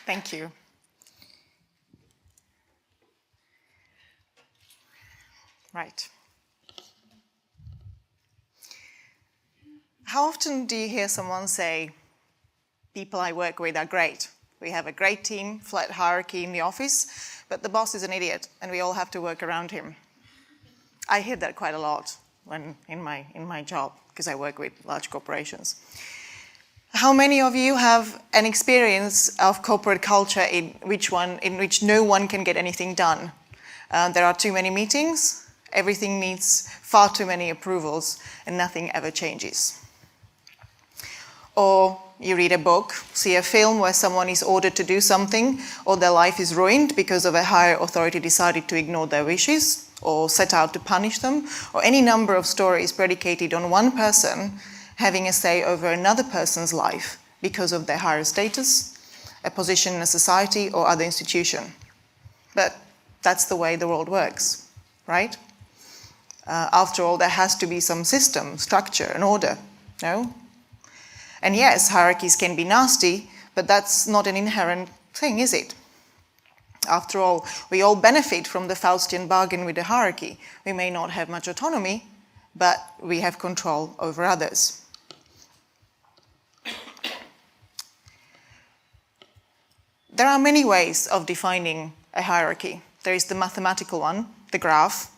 Thank you. Right. How often do you hear someone say, people I work with are great. We have a great team, flat hierarchy in the office, but the boss is an idiot and we all have to work around him. I hear that quite a lot when in my job, because I work with large corporations. How many of you have an experience of corporate culture in which no one can get anything done? There are too many meetings, everything needs far too many approvals, and nothing ever changes. Or you read a book, see a film where someone is ordered to do something, or their life is ruined because of a higher authority decided to ignore their wishes, or set out to punish them, or any number of stories predicated on one person having a say over another person's life because of their higher status, a position in a society or other institution. But that's the way the world works, right? After all, there has to be some system, structure, and order, no? And yes, hierarchies can be nasty, but that's not an inherent thing, is it? After all, we all benefit from the Faustian bargain with the hierarchy. We may not have much autonomy, but we have control over others. There are many ways of defining a hierarchy. There is the mathematical one, the graph,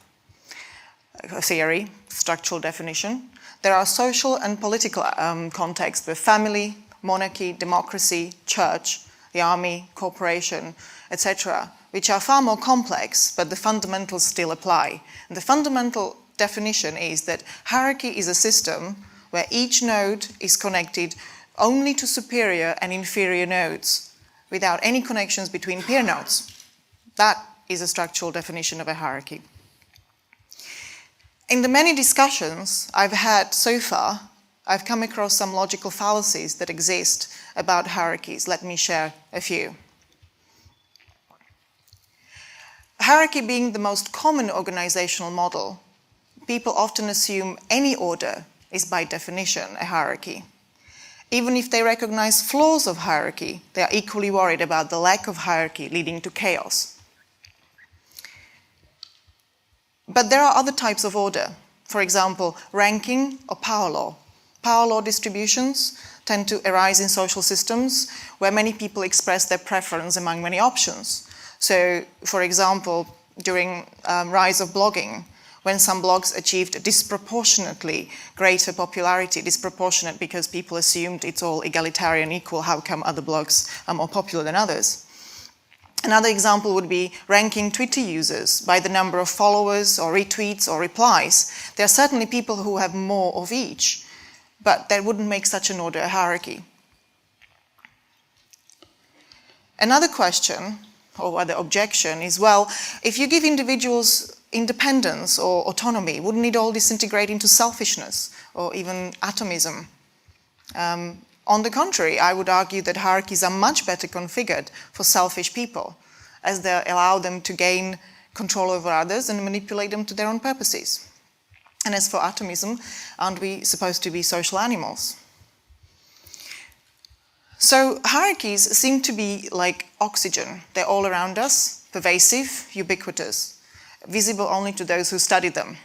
a theory, structural definition. There are social and political contexts with family, monarchy, democracy, church, the army, corporation, etc., which are far more complex, but the fundamentals still apply. And the fundamental definition is that hierarchy is a system where each node is connected only to superior and inferior nodes, without any connections between peer nodes. That is a structural definition of a hierarchy. In the many discussions I've had so far, I've come across some logical fallacies that exist about hierarchies. Let me share a few. Hierarchy being the most common organizational model, people often assume any order is by definition a hierarchy. Even if they recognize flaws of hierarchy, they are equally worried about the lack of hierarchy leading to chaos. But there are other types of order. For example, ranking or power law. Power law distributions tend to arise in social systems where many people express their preference among many options. So, for example, during rise of blogging, when some blogs achieved disproportionately greater popularity, disproportionate because people assumed it's all egalitarian, equal, how come other blogs are more popular than others? Another example would be ranking Twitter users by the number of followers or retweets or replies. There are certainly people who have more of each, but that wouldn't make such an order a hierarchy. Another question, or rather objection, is, well, if you give individuals independence or autonomy, wouldn't it all disintegrate into selfishness or even atomism? On the contrary, I would argue that hierarchies are much better configured for selfish people, as they allow them to gain control over others and manipulate them to their own purposes. And as for atomism, aren't we supposed to be social animals? So hierarchies seem to be like oxygen. They're all around us, pervasive, ubiquitous, visible only to those who study them.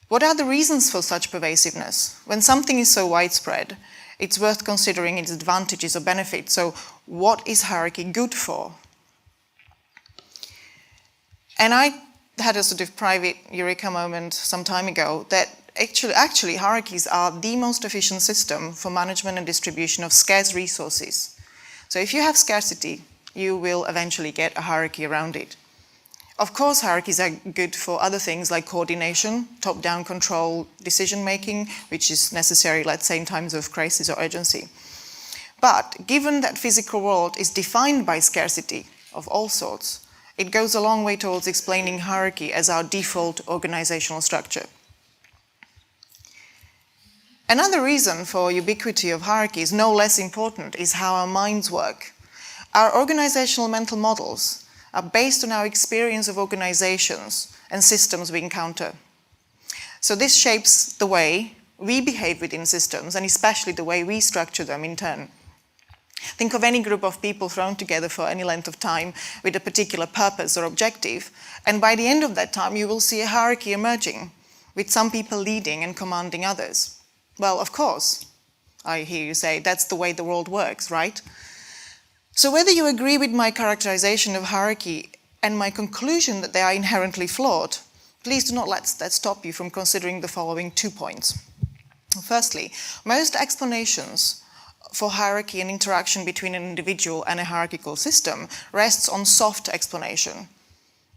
What are the reasons for such pervasiveness? When something is so widespread, it's worth considering its advantages or benefits. So what is hierarchy good for? And I had a sort of private eureka moment some time ago that actually hierarchies are the most efficient system for management and distribution of scarce resources. So if you have scarcity, you will eventually get a hierarchy around it. Of course, hierarchies are good for other things like coordination, top-down control, decision-making, which is necessary, let's say, in times of crisis or urgency. But given that physical world is defined by scarcity of all sorts, it goes a long way towards explaining hierarchy as our default organizational structure. Another reason for ubiquity of hierarchies, no less important, is how our minds work. Our organizational mental models are based on our experience of organizations and systems we encounter. So this shapes the way we behave within systems, and especially the way we structure them in turn. Think of any group of people thrown together for any length of time with a particular purpose or objective, and by the end of that time you will see a hierarchy emerging, with some people leading and commanding others. Well, of course, I hear you say, that's the way the world works, right? So whether you agree with my characterization of hierarchy and my conclusion that they are inherently flawed, please do not let that stop you from considering the following 2 points. Firstly, most explanations for hierarchy and interaction between an individual and a hierarchical system rests on soft explanation,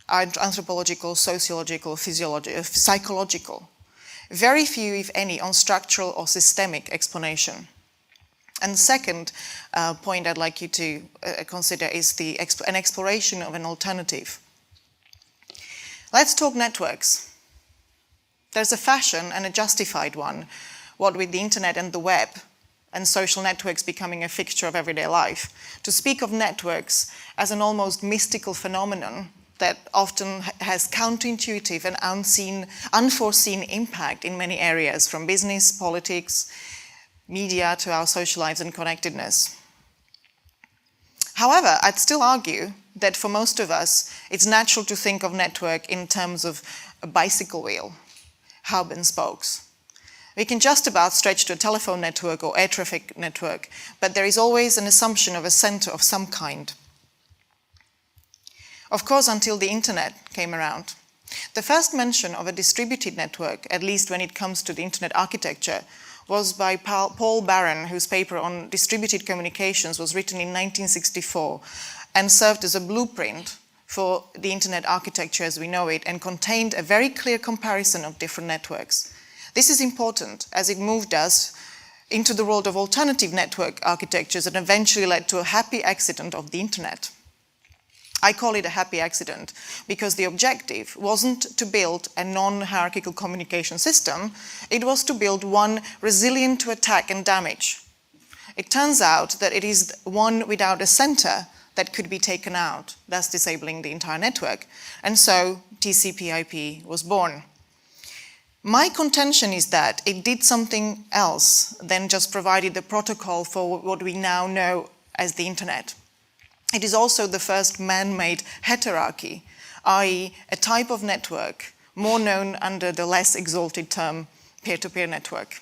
anthropological, sociological, psychological. Very few, if any, on structural or systemic explanation. And the second point I'd like you to consider is an exploration of an alternative. Let's talk networks. There's a fashion and a justified one, what with the internet and the web, and social networks becoming a fixture of everyday life, to speak of networks as an almost mystical phenomenon that often has counterintuitive and unforeseen impact in many areas, from business, politics, media to our social lives and connectedness. However, I'd still argue that for most of us, it's natural to think of network in terms of a bicycle wheel, hub and spokes. We can just about stretch to a telephone network or air traffic network, but there is always an assumption of a center of some kind. Of course, until the internet came around. The first mention of a distributed network, at least when it comes to the internet architecture, was by Paul Barron, whose paper on distributed communications was written in 1964 and served as a blueprint for the internet architecture as we know it, and contained a very clear comparison of different networks. This is important as it moved us into the world of alternative network architectures and eventually led to a happy accident of the internet. I call it a happy accident because the objective wasn't to build a non-hierarchical communication system, it was to build one resilient to attack and damage. It turns out that it is one without a center that could be taken out, thus disabling the entire network. And so TCP/IP was born. My contention is that it did something else than just provided the protocol for what we now know as the internet. It is also the first man-made heterarchy, i.e. a type of network more known under the less exalted term peer-to-peer network.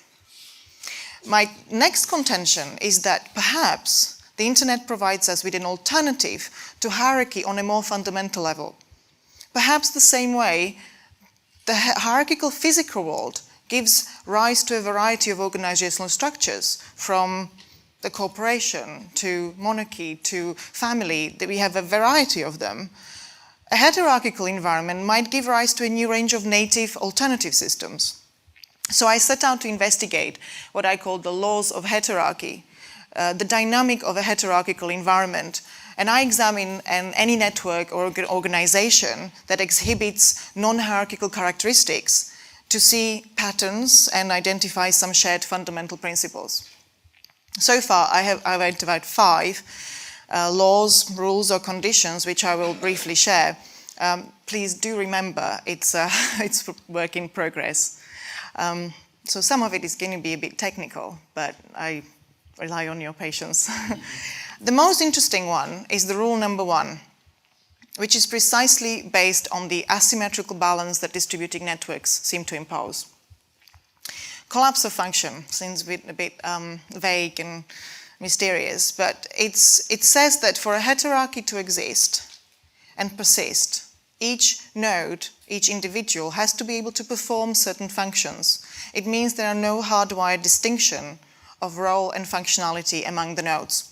My next contention is that perhaps the internet provides us with an alternative to hierarchy on a more fundamental level. Perhaps the same way the hierarchical physical world gives rise to a variety of organizational structures, from the corporation to monarchy to family, that we have a variety of them. A heterarchical environment might give rise to a new range of native alternative systems. So I set out to investigate what I call the laws of heterarchy, the dynamic of a heterarchical environment. And I examine any network or organization that exhibits non-hierarchical characteristics to see patterns and identify some shared fundamental principles. So far, I've identified 5 laws, rules, or conditions, which I will briefly share. Please do remember, it's work in progress. So some of it is going to be a bit technical, but I rely on your patience. The most interesting one is the rule number 1, which is precisely based on the asymmetrical balance that distributed networks seem to impose. Collapse of function seems a bit vague and mysterious, but it says that for a heterarchy to exist and persist, each node, each individual has to be able to perform certain functions. It means there are no hardwired distinction of role and functionality among the nodes.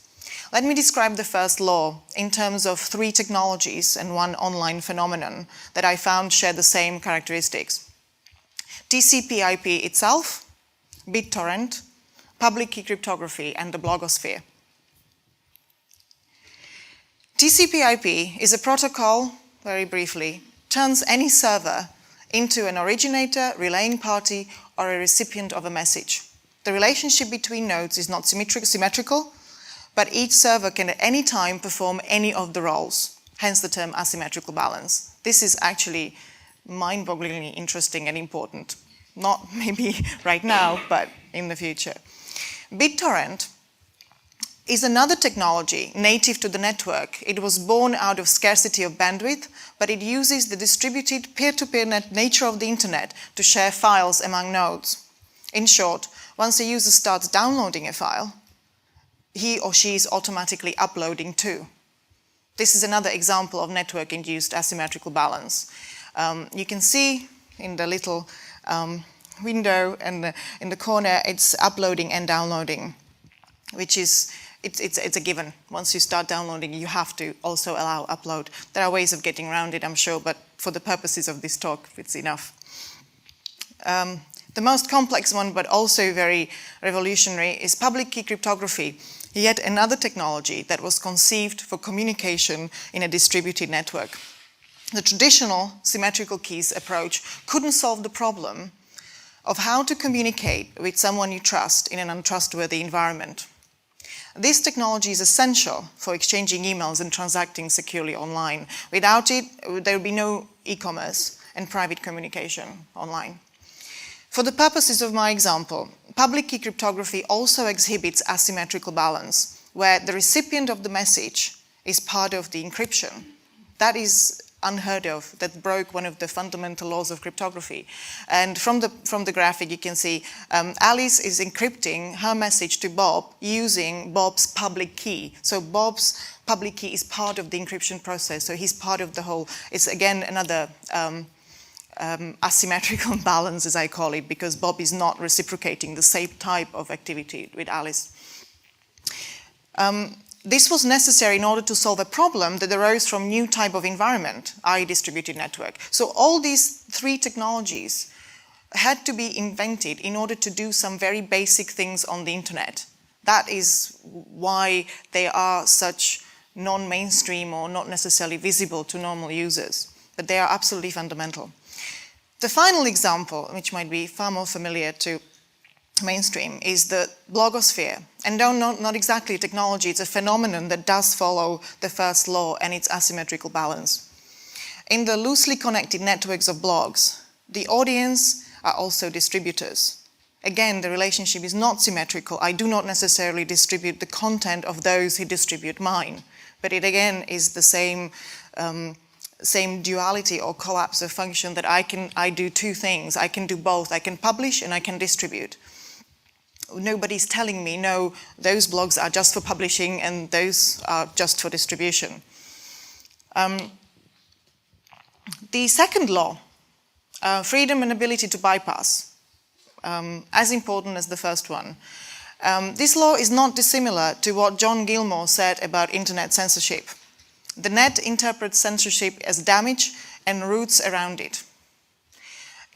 Let me describe the first law in terms of 3 technologies and 1 online phenomenon that I found share the same characteristics. TCP/IP itself, BitTorrent, public key cryptography, and the blogosphere. TCP/IP is a protocol, very briefly, turns any server into an originator, relaying party, or a recipient of a message. The relationship between nodes is not symmetrical, but each server can at any time perform any of the roles, hence the term asymmetrical balance. This is actually mind-bogglingly interesting and important. Not maybe right now, but in the future. BitTorrent is another technology native to the network. It was born out of scarcity of bandwidth, but it uses the distributed peer-to-peer nature of the internet to share files among nodes. In short, once a user starts downloading a file, he or she is automatically uploading too. This is another example of network-induced asymmetrical balance. You can see in the little window and in the corner, it's uploading and downloading, which is it's a given. Once you start downloading, you have to also allow upload. There are ways of getting around it, I'm sure, but for the purposes of this talk, it's enough. The most complex one, but also very revolutionary, is public key cryptography, yet another technology that was conceived for communication in a distributed network. The traditional symmetrical keys approach couldn't solve the problem of how to communicate with someone you trust in an untrustworthy environment. This technology is essential for exchanging emails and transacting securely online. Without it, there would be no e-commerce and private communication online. For the purposes of my example, public key cryptography also exhibits asymmetrical balance, where the recipient of the message is part of the encryption. That is unheard of. That broke one of the fundamental laws of cryptography. And from the graphic, you can see Alice is encrypting her message to Bob using Bob's public key. So Bob's public key is part of the encryption process. So he's part of the whole. It's again another asymmetrical balance, as I call it, because Bob is not reciprocating the same type of activity with Alice. This was necessary in order to solve a problem that arose from new type of environment, i.e. distributed network. So all these three technologies had to be invented in order to do some very basic things on the internet. That is why they are such non-mainstream or not necessarily visible to normal users, but they are absolutely fundamental. The final example, which might be far more familiar to mainstream, is the blogosphere. And no, not exactly a technology, it's a phenomenon that does follow the first law and its asymmetrical balance. In the loosely connected networks of blogs, the audience are also distributors. Again, the relationship is not symmetrical. I do not necessarily distribute the content of those who distribute mine, but it again is the same duality or collapse of function that I do two things. I can do both. I can publish and I can distribute. Nobody's telling me, no, those blogs are just for publishing and those are just for distribution. The second law, freedom and ability to bypass, as important as the first one. This law is not dissimilar to what John Gilmore said about internet censorship. The net interprets censorship as damage and routes around it.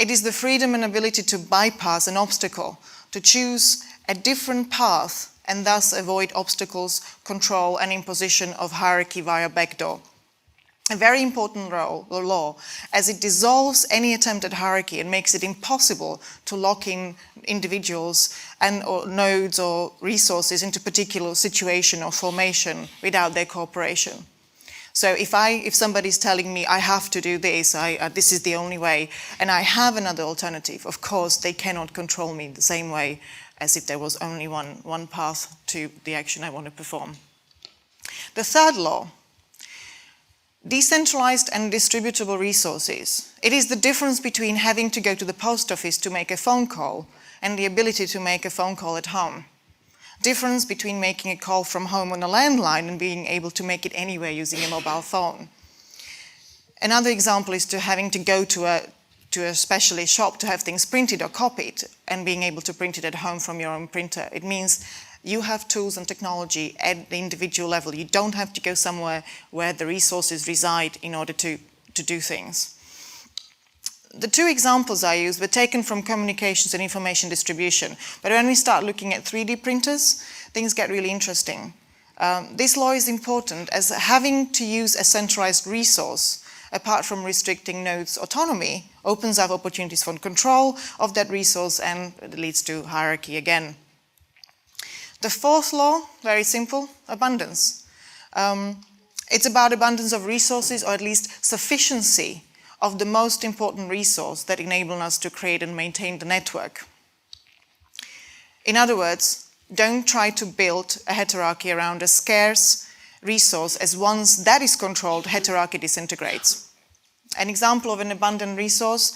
It is the freedom and ability to bypass an obstacle, to choose a different path and thus avoid obstacles, control and imposition of hierarchy via backdoor. A very important law, as it dissolves any attempt at hierarchy and makes it impossible to lock in individuals and or nodes or resources into particular situation or formation without their cooperation. So if somebody's telling me I have to do this, this is the only way, and I have another alternative, of course they cannot control me the same way as if there was only one path to the action I want to perform. The third law, decentralized and distributable resources. It is the difference between having to go to the post office to make a phone call and the ability to make a phone call at home. Difference between making a call from home on a landline and being able to make it anywhere using a mobile phone. Another example is to having to go to a specialist shop to have things printed or copied and being able to print it at home from your own printer. It means you have tools and technology at the individual level. You don't have to go somewhere where the resources reside in order to do things. The two examples I used were taken from communications and information distribution. But when we start looking at 3D printers, things get really interesting. This law is important as having to use a centralized resource, apart from restricting nodes' autonomy, opens up opportunities for control of that resource and it leads to hierarchy again. The fourth law, very simple, abundance. It's about abundance of resources, or at least sufficiency of the most important resource that enable us to create and maintain the network. In other words, don't try to build a heterarchy around a scarce resource, as once that is controlled, heterarchy disintegrates. An example of an abundant resource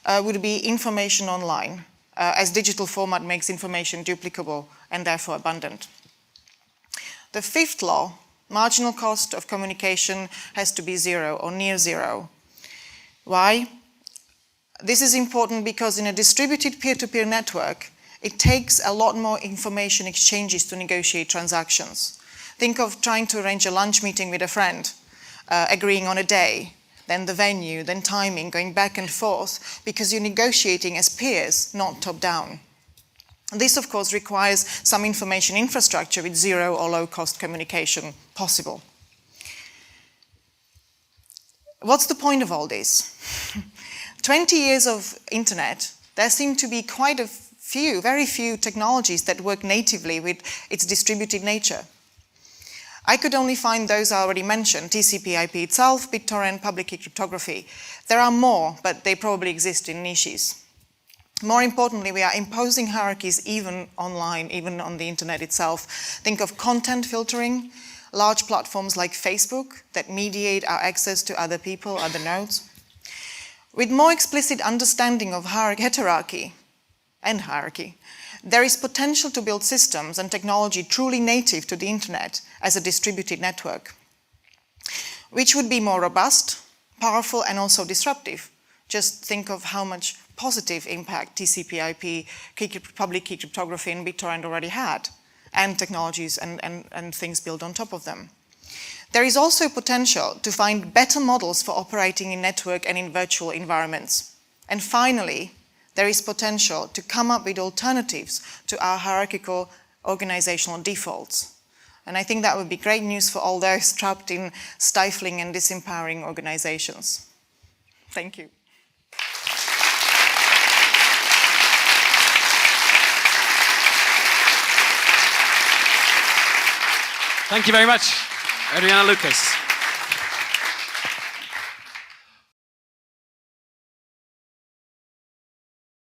would be information online, as digital format makes information duplicable and therefore abundant. The fifth law, marginal cost of communication has to be zero or near zero. Why? This is important because in a distributed peer-to-peer network, it takes a lot more information exchanges to negotiate transactions. Think of trying to arrange a lunch meeting with a friend, agreeing on a day, then the venue, then timing, going back and forth, because you're negotiating as peers, not top-down. This, of course, requires some information infrastructure with zero or low-cost communication possible. What's the point of all this? 20 years of internet, there seem to be quite a few, very few technologies that work natively with its distributed nature. I could only find those I already mentioned, TCP/IP itself, BitTorrent, public key cryptography. There are more, but they probably exist in niches. More importantly, we are imposing hierarchies even online, even on the internet itself. Think of content filtering, large platforms like Facebook that mediate our access to other people, other nodes. With more explicit understanding of heterarchy and hierarchy, there is potential to build systems and technology truly native to the internet as a distributed network, which would be more robust, powerful, and also disruptive. Just think of how much positive impact TCP/IP, public key cryptography, and BitTorrent already had, and technologies and things built on top of them. There is also potential to find better models for operating in network and in virtual environments. And finally, there is potential to come up with alternatives to our hierarchical organizational defaults. And I think that would be great news for all those trapped in stifling and disempowering organizations. Thank you. Thank you very much, Adriana Lukas.